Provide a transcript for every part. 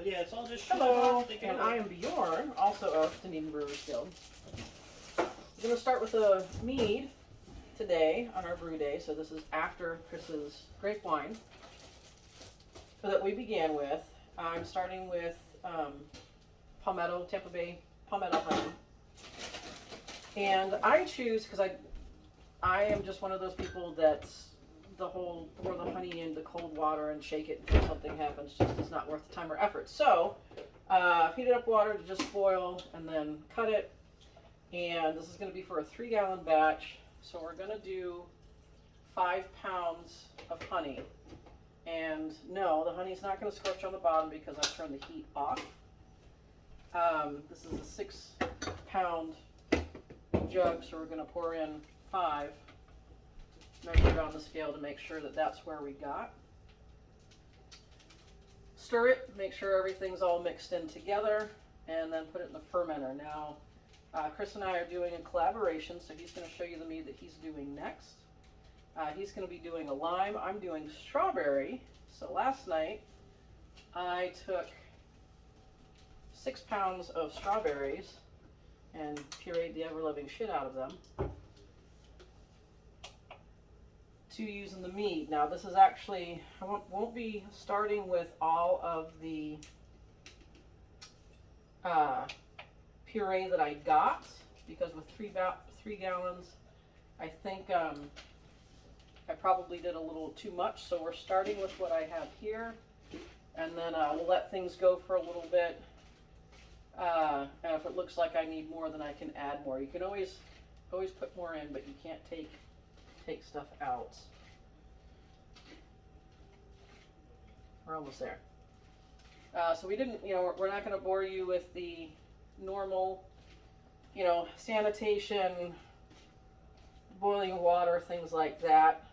But yeah, it's all just Hello, and I am Beorne, also of Dunedin Brewers Guild. I'm going to start with a mead today on our brew day. So this is after Chris's grape wine that we began with. I'm starting with palmetto, Tampa Bay palmetto honey. And I choose, because I am just one of those people that's pour the honey into cold water and shake it until something happens. Just is not worth the time or effort. So heated up water to just boil and then cut it. And this is going to be for a 3-gallon batch. So we're going to do 5 pounds of honey. And no, the honey's not going to scorch on the bottom because I've turned the heat off. This is a 6-pound jug, so we're going to pour in 5. Measure it on the scale to make sure that that's where we got. Stir it, make sure everything's all mixed in together, and then put it in the fermenter. Now, Chris and I are doing a collaboration, so he's going to show you the mead that he's doing next. He's going to be doing a lime. I'm doing strawberry. So last night, I took 6 pounds of strawberries and pureed the ever-loving shit out of them to use in the mead. Now this is actually, I won't be starting with all of the puree that I got, because with 3 gallons, I think I probably did a little too much. So we're starting with what I have here, and then we'll let things go for a little bit. And if it looks like I need more, then I can add more. You can always put more in, but you can't take stuff out. We're almost there. So we didn't, we're not going to bore you with the normal, sanitation, boiling water, things like that.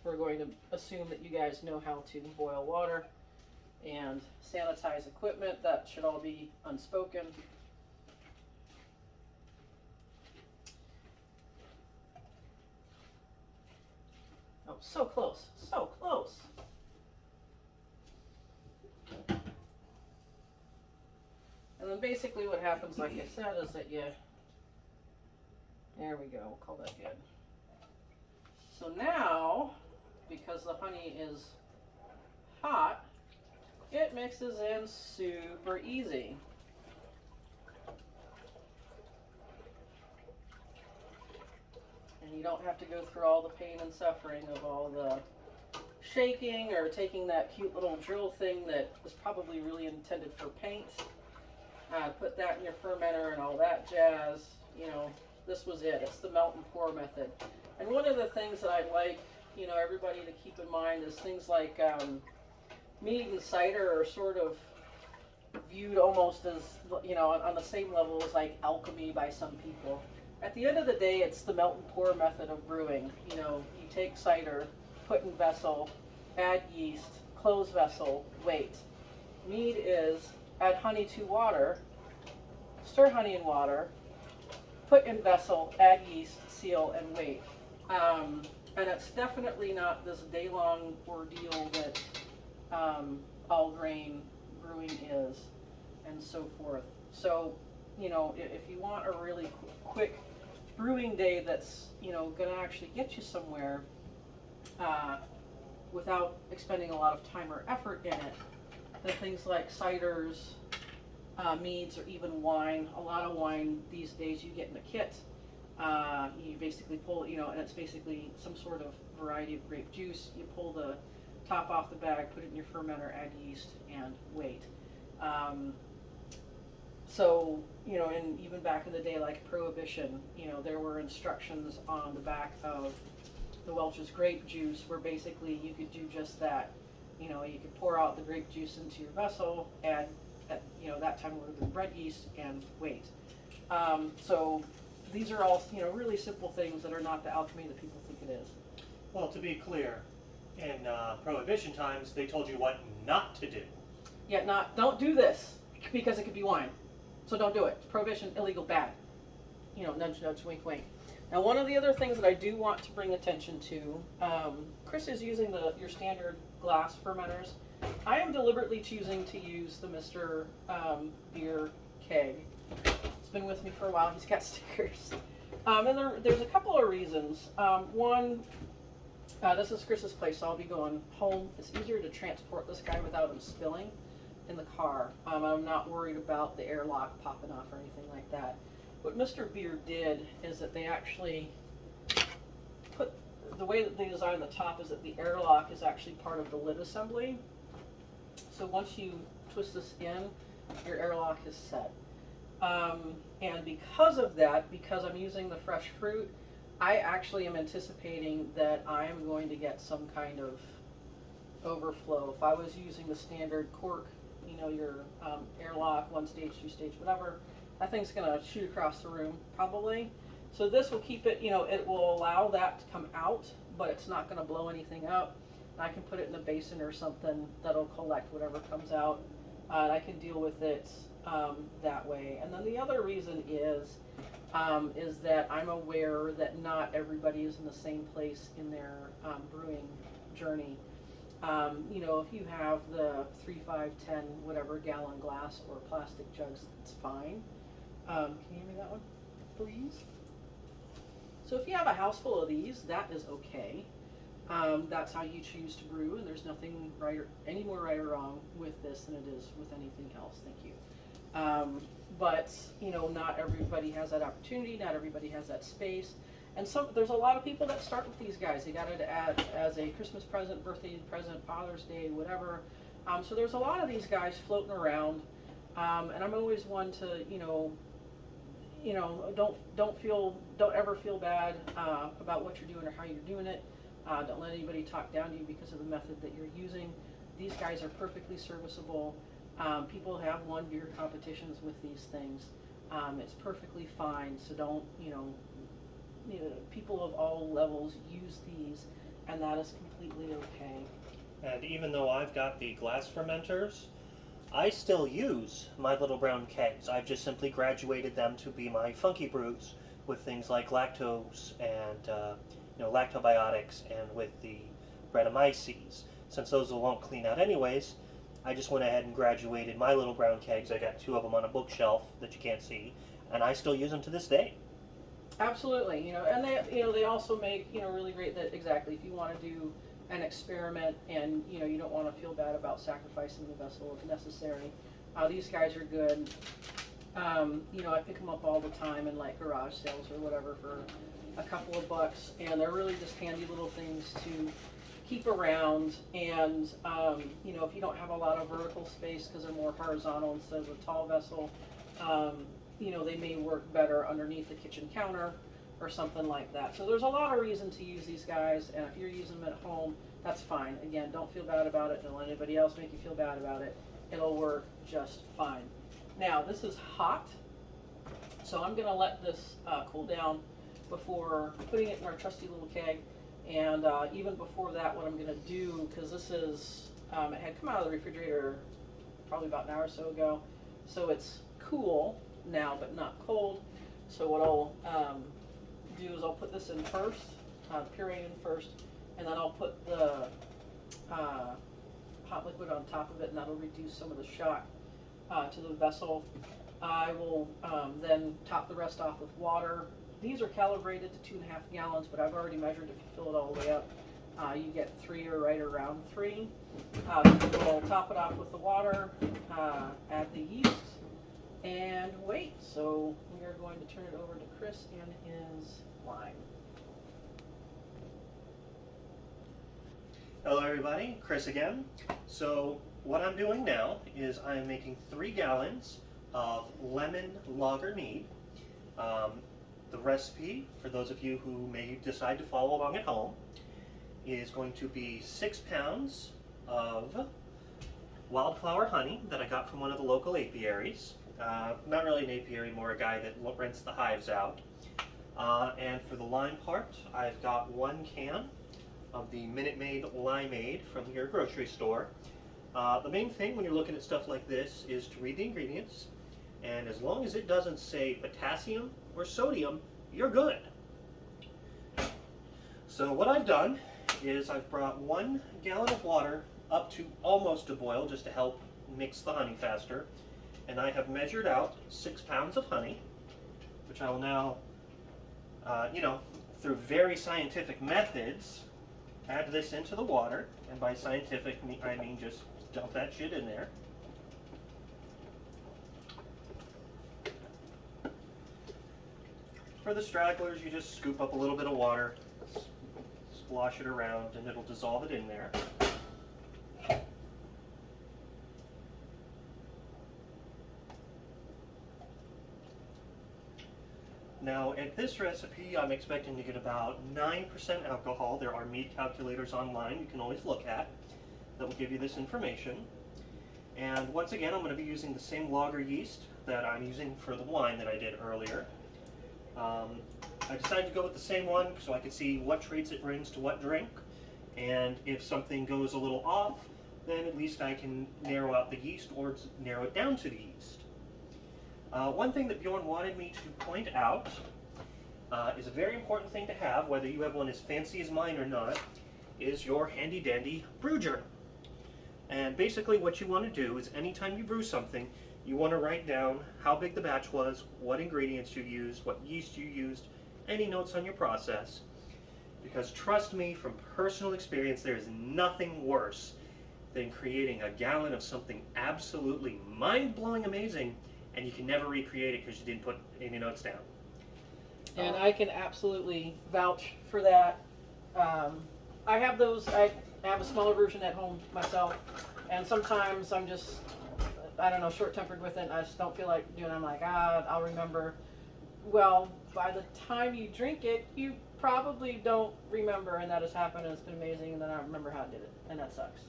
We're going to assume that you guys know how to boil water and sanitize equipment. That should all be unspoken. Oh, so close, so close. And then basically what happens, like I said, is that there we go, we'll call that good. So now, because the honey is hot, it mixes in super easy. And you don't have to go through all the pain and suffering of all the shaking or taking that cute little drill thing that was probably really intended for paint. Put that in your fermenter and all that jazz. This was it. It's the melt and pour method. And one of the things that I'd like, everybody to keep in mind is things like mead and cider are sort of viewed almost as, on the same level as like alchemy by some people. At the end of the day, it's the melt and pour method of brewing. You take cider, put in vessel, add yeast, close vessel, wait. Mead is add honey to water, stir honey in water, put in vessel, add yeast, seal, and wait. And it's definitely not this day-long ordeal that all grain brewing is, and so forth. So, if you want a really quick brewing day that's, going to actually get you somewhere without expending a lot of time or effort in it, then things like ciders, meads, or even wine. A lot of wine these days you get in a kit. You basically pull, and it's basically some sort of variety of grape juice. You pull the top off the bag, put it in your fermenter, add yeast, and wait. So, and even back in the day, like Prohibition, there were instructions on the back of the Welch's grape juice where basically you could do just that. You could pour out the grape juice into your vessel, add, that time would have been bread yeast, and wait. So these are all, really simple things that are not the alchemy that people think it is. Well, to be clear, in Prohibition times, they told you what not to do. Yeah, don't do this because it could be wine. So don't do it. Prohibition, illegal, bad. Nudge, nudge, wink, wink. Now, one of the other things that I do want to bring attention to, Chris is using your standard glass fermenters. I am deliberately choosing to use the Mr. Beer keg. It's been with me for a while. He's got stickers. And there's a couple of reasons. One, this is Chris's place, so I'll be going home. It's easier to transport this guy without him spilling in the car. I'm not worried about the airlock popping off or anything like that. What Mr. Beer did is that they actually put, the way that they designed the top is that the airlock is actually part of the lid assembly. So once you twist this in, your airlock is set. And because of that, because I'm using the fresh fruit, I actually am anticipating that I am going to get some kind of overflow. If I was using the standard cork, you know, your airlock, 1 stage, 2 stage, whatever, that thing's gonna shoot across the room, probably. So this will keep it, you know, it will allow that to come out, but it's not gonna blow anything up. And I can put it in a basin or something that'll collect whatever comes out, and I can deal with it that way. And then the other reason is that I'm aware that not everybody is in the same place in their brewing journey. You know, if you have the 3, 5, 10, whatever gallon glass or plastic jugs, it's fine. Can you hand me that one, please? So if you have a house full of these, that is okay. That's how you choose to brew, and there's nothing any more right or wrong with this than it is with anything else. Thank you. But you know, not everybody has that opportunity. Not everybody has that space. And there's a lot of people that start with these guys. They got it as a Christmas present, birthday present, Father's Day, whatever. So there's a lot of these guys floating around, and I'm always one to, you know, don't ever feel bad about what you're doing or how you're doing it. Don't let anybody talk down to you because of the method that you're using. These guys are perfectly serviceable. People have won beer competitions with these things. It's perfectly fine. So don't, people of all levels use these, and that is completely okay. And even though I've got the glass fermenters, I still use my little brown kegs. I've just simply graduated them to be my funky brews with things like lactose and lactobiotics, and with the Brettanomyces. Since those won't clean out anyways, I just went ahead and graduated my little brown kegs. I got 2 of them on a bookshelf that you can't see, and I still use them to this day. Absolutely, and they also make really great that exactly if you want to do an experiment and you don't want to feel bad about sacrificing the vessel if necessary. These guys are good. I pick them up all the time in like garage sales or whatever for a couple of bucks, and they're really just handy little things to keep around. And if you don't have a lot of vertical space because they're more horizontal instead of a tall vessel, they may work better underneath the kitchen counter or something like that. So there's a lot of reason to use these guys, and if you're using them at home, that's fine. Again, don't feel bad about it. Don't let anybody else make you feel bad about it. It'll work just fine. Now, this is hot, so I'm going to let this cool down before putting it in our trusty little keg. And even before that, what I'm going to do, because this is, it had come out of the refrigerator probably about an hour or so ago, so it's cool now but not cold. So what I'll do is I'll put this in first, puree in first, and then I'll put the hot liquid on top of it, and that'll reduce some of the shock to the vessel. I will then top the rest off with water. These are calibrated to 2.5 gallons, but I've already measured if you fill it all the way up, you get 3 or right around 3. We'll top it off with the water, add the yeast, and wait. So we are going to turn it over to Chris and his line. Hello everybody, Chris again. So what I'm doing now is I'm making 3 gallons of lemon lager mead. The recipe, for those of you who may decide to follow along at home, is going to be 6 pounds of wildflower honey that I got from one of the local apiaries. Not really an apiary, more a guy that rents the hives out. And for the lime part, I've got 1 can of the Minute Maid limeade from your grocery store. The main thing when you're looking at stuff like this is to read the ingredients, and as long as it doesn't say potassium or sodium, you're good. So what I've done is I've brought 1 gallon of water up to almost a boil just to help mix the honey faster. And I have measured out 6 pounds of honey, which I will now, through very scientific methods, add this into the water. And by scientific, I mean just dump that shit in there. For the stragglers, you just scoop up a little bit of water, splosh it around, and it'll dissolve it in there. Now, at this recipe, I'm expecting to get about 9% alcohol. There are mead calculators online you can always look at that will give you this information. And once again, I'm going to be using the same lager yeast that I'm using for the wine that I did earlier. I decided to go with the same one so I could see what traits it brings to what drink, and if something goes a little off, then at least I can narrow out the yeast or narrow it down to the yeast. One thing that Beorne wanted me to point out is a very important thing to have, whether you have one as fancy as mine or not, is your handy dandy brew journal. And basically what you want to do is anytime you brew something, you want to write down how big the batch was, what ingredients you used, what yeast you used, any notes on your process. Because trust me, from personal experience, there is nothing worse than creating a gallon of something absolutely mind-blowing amazing, and you can never recreate it because you didn't put any notes down. And I can absolutely vouch for that. I have those, I have a smaller version at home myself, and sometimes I'm just, I don't know, short-tempered with it, and I just don't feel like doing it. I'm like, I'll remember. Well, by the time you drink it, you probably don't remember, and that has happened, and it's been amazing, and then I remember how I did it, and that sucks.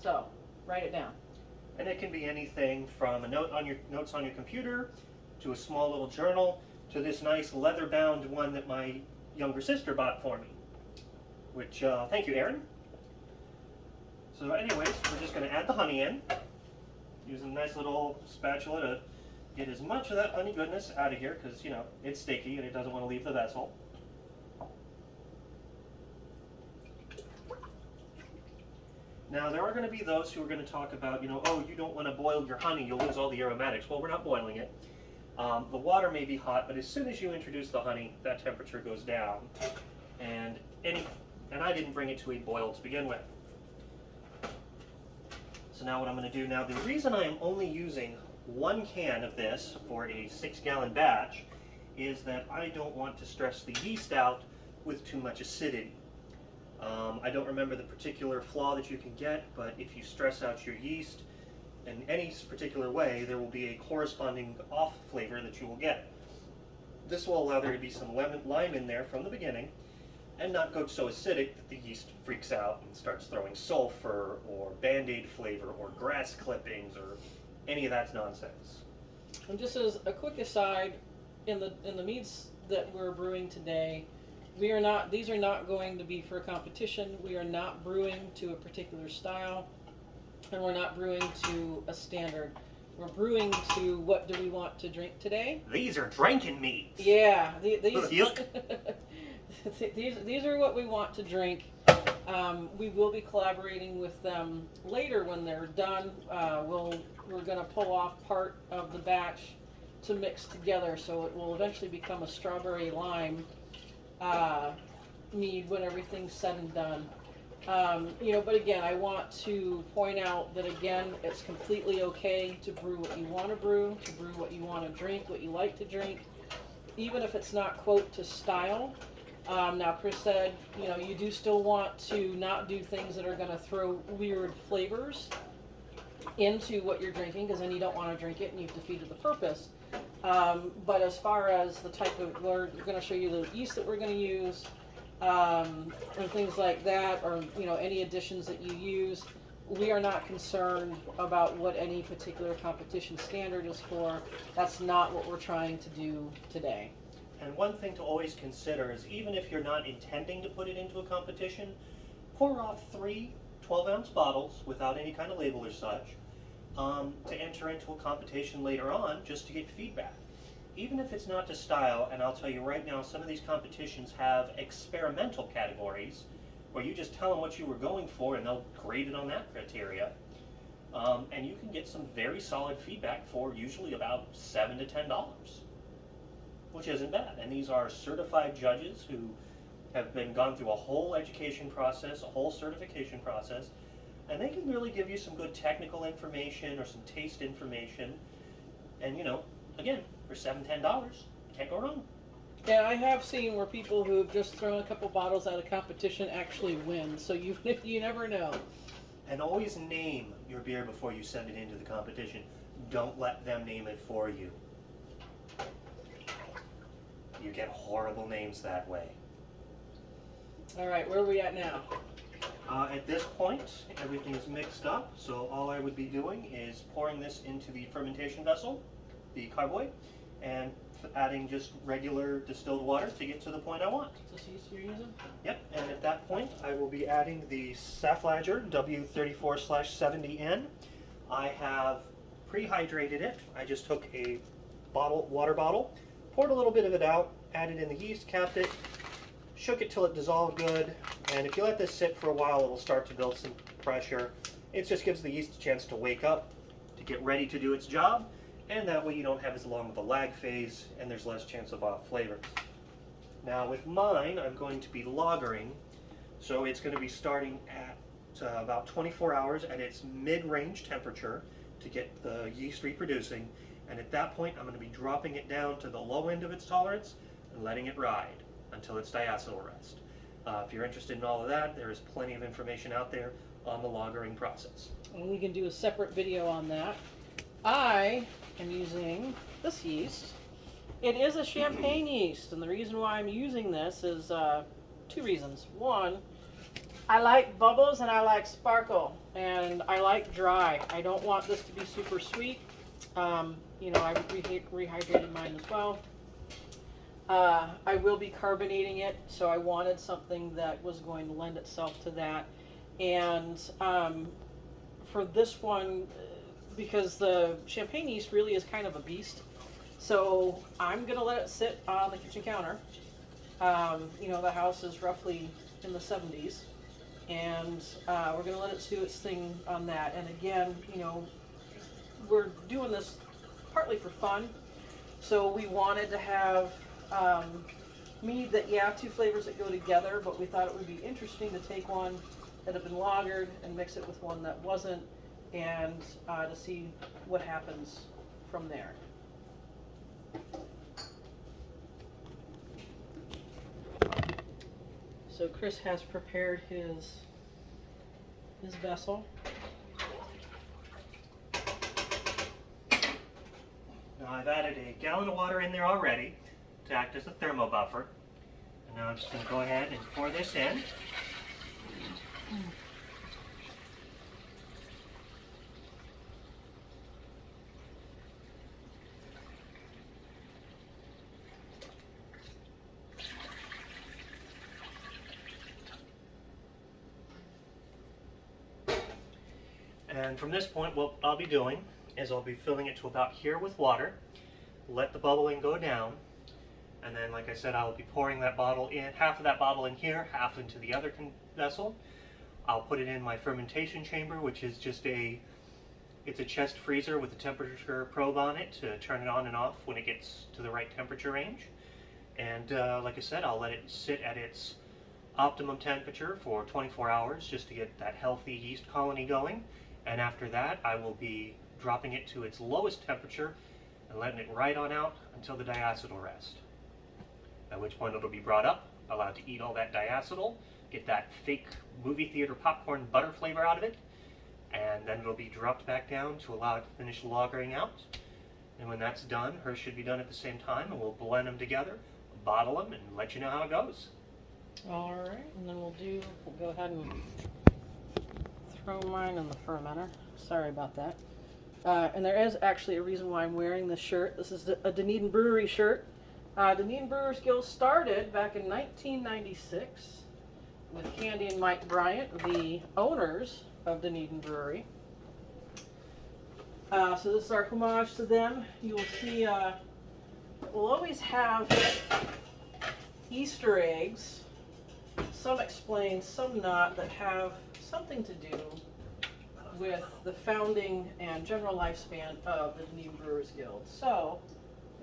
So, write it down. And it can be anything from a note on your notes on your computer, to a small little journal, to this nice leather-bound one that my younger sister bought for me. Which, thank you, Erin. So anyways, we're just going to add the honey in, using a nice little spatula to get as much of that honey goodness out of here, because, it's sticky and it doesn't want to leave the vessel. Now, there are going to be those who are going to talk about, oh, you don't want to boil your honey, you'll lose all the aromatics. Well, we're not boiling it. The water may be hot, but as soon as you introduce the honey, that temperature goes down. And I didn't bring it to a boil to begin with. So now what I'm going to do now, the reason I am only using 1 can of this for a 6-gallon batch is that I don't want to stress the yeast out with too much acidity. I don't remember the particular flaw that you can get, but if you stress out your yeast in any particular way, there will be a corresponding off flavor that you will get. This will allow there to be some lime in there from the beginning, and not go so acidic that the yeast freaks out and starts throwing sulfur or Band-Aid flavor or grass clippings or any of that nonsense. And just as a quick aside, in the meads that we're brewing today, these are not going to be for competition. We are not brewing to a particular style, and we're not brewing to a standard. We're brewing to what do we want to drink today. These are drinking meads. Yeah, these are what we want to drink. We will be collaborating with them later when they're done. We're going to pull off part of the batch to mix together, so it will eventually become a strawberry lime mead when everything's said and done. But again, I want to point out that again, it's completely okay to brew what you want to brew what you want to drink, what you like to drink, even if it's not quote to style. Now Chris said, you do still want to not do things that are going to throw weird flavors into what you're drinking, because then you don't want to drink it and you've defeated the purpose. But as far as the type of, we're going to show you the yeast that we're going to use, and things like that, or any additions that you use. We are not concerned about what any particular competition standard is for. That's not what we're trying to do today. And one thing to always consider is, even if you're not intending to put it into a competition, pour off 3 12-ounce bottles without any kind of label or such to enter into a competition later on, just to get feedback. Even if it's not to style, and I'll tell you right now, some of these competitions have experimental categories or you just tell them what you were going for and they'll grade it on that criteria. And you can get some very solid feedback for usually about $7 to $10, which isn't bad. And these are certified judges who have gone through a whole education process, a whole certification process, and they can really give you some good technical information or some taste information. And you know, again, for $7, $10, can't go wrong. Yeah, I have seen where people who've just thrown a couple bottles out of competition actually win. So you never know. And always name your beer before you send it into the competition. Don't let them name it for you. You get horrible names that way. All right, where are we at now? At this point, everything is mixed up, so all I would be doing is pouring this into the fermentation vessel, the carboy, and adding just regular distilled water to get to the point I want. Is this yeast you're using? Yep, and at that point, I will be adding the Saflager W34/70N. I have pre-hydrated it. I just took a water bottle, poured a little bit of it out, added in the yeast, capped it, shook it till it dissolved good, and if you let this sit for a while, it'll start to build some pressure. It just gives the yeast a chance to wake up, to get ready to do its job, and that way you don't have as long of a lag phase, and there's less chance of off flavor. Now with mine, I'm going to be lagering, so it's going to be starting at about 24 hours at its mid-range temperature to get the yeast reproducing, and at that point I'm going to be dropping it down to the low end of its tolerance and letting it ride until its diacetyl rest. If you're interested in all of that, there is plenty of information out there on the lagering process. And we can do a separate video on that. I am using this yeast. It is a champagne yeast, and the reason why I'm using this is two reasons. One, I like bubbles and I like sparkle, and I like dry. I don't want this to be super sweet. You know, I rehydrated mine as well. I will be carbonating it, so I wanted something that was going to lend itself to that. And for this one, because the champagne yeast really is kind of a beast, so I'm going to let it sit on the kitchen counter. You know, the house is roughly in the 70s, and we're going to let it do its thing on that. And again, you know, we're doing this partly for fun, so we wanted to have mead that, yeah, two flavors that go together, but we thought it would be interesting to take one that had been lagered and mix it with one that wasn't, and to see what happens from there. So Chris has prepared his vessel. Now I've added a gallon of water in there already to act as a thermo buffer. And now I'm just going to go ahead and pour this in. And from this point, what I'll be doing is I'll be filling it to about here with water, let the bubbling go down, and then, like I said, I'll be pouring that bottle in, half of that bottle in here, half into the other vessel. I'll put it in my fermentation chamber, which is just it's a chest freezer with a temperature probe on it to turn it on and off when it gets to the right temperature range. And like I said, I'll let it sit at its optimum temperature for 24 hours just to get that healthy yeast colony going. And after that, I will be dropping it to its lowest temperature and letting it ride on out until the diacetyl rest. At which point it'll be brought up, allowed to eat all that diacetyl, get that fake movie theater popcorn butter flavor out of it, and then it'll be dropped back down to allow it to finish lagering out. And when that's done, hers should be done at the same time, and we'll blend them together, bottle them, and let you know how it goes. All right, and then we'll go ahead and throw mine in the fermenter. Sorry about that. And there is actually a reason why I'm wearing this shirt. This is a Dunedin Brewery shirt. Dunedin Brewers Guild started back in 1996 with Candy and Mike Bryant, the owners of Dunedin Brewery. So this is our homage to them. You will see we'll always have Easter eggs some explained, some not, that have something to do with the founding and general lifespan of the Dunedin Brewers Guild. So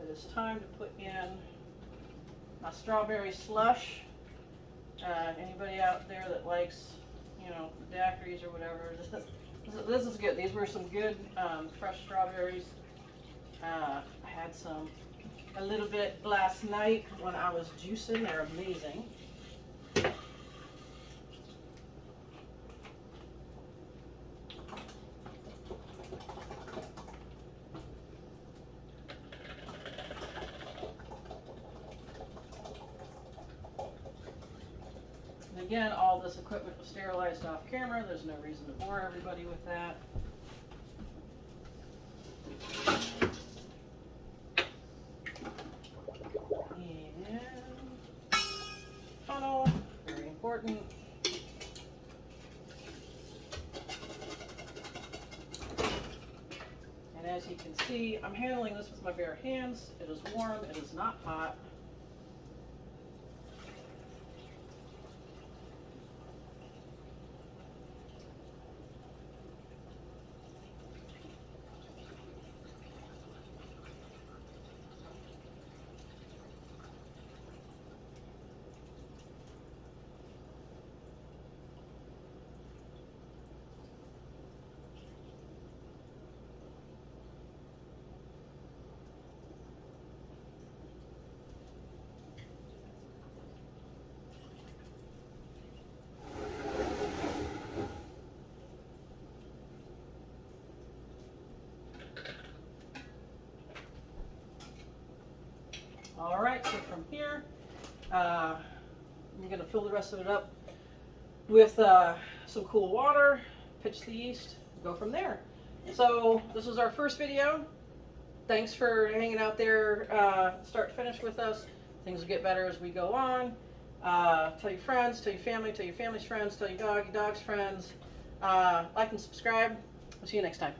it is time to put in my strawberry slush. Anybody out there that likes, you know, daiquiris or whatever, this is good. These were some good fresh strawberries. I had some a little bit last night when I was juicing. They're amazing. And again, all this equipment was sterilized off camera. There's no reason to bore everybody with that. Funnel, very important. And as you can see, I'm handling this with my bare hands. It is warm, it is not hot. All right, so from here, I'm going to fill the rest of it up with some cool water, pitch the yeast, go from there. So this was our first video. Thanks for hanging out there start to finish with us. Things will get better as we go on. Tell your friends, tell your family, tell your family's friends, tell your dog, your dog's friends. Like and subscribe. We'll see you next time.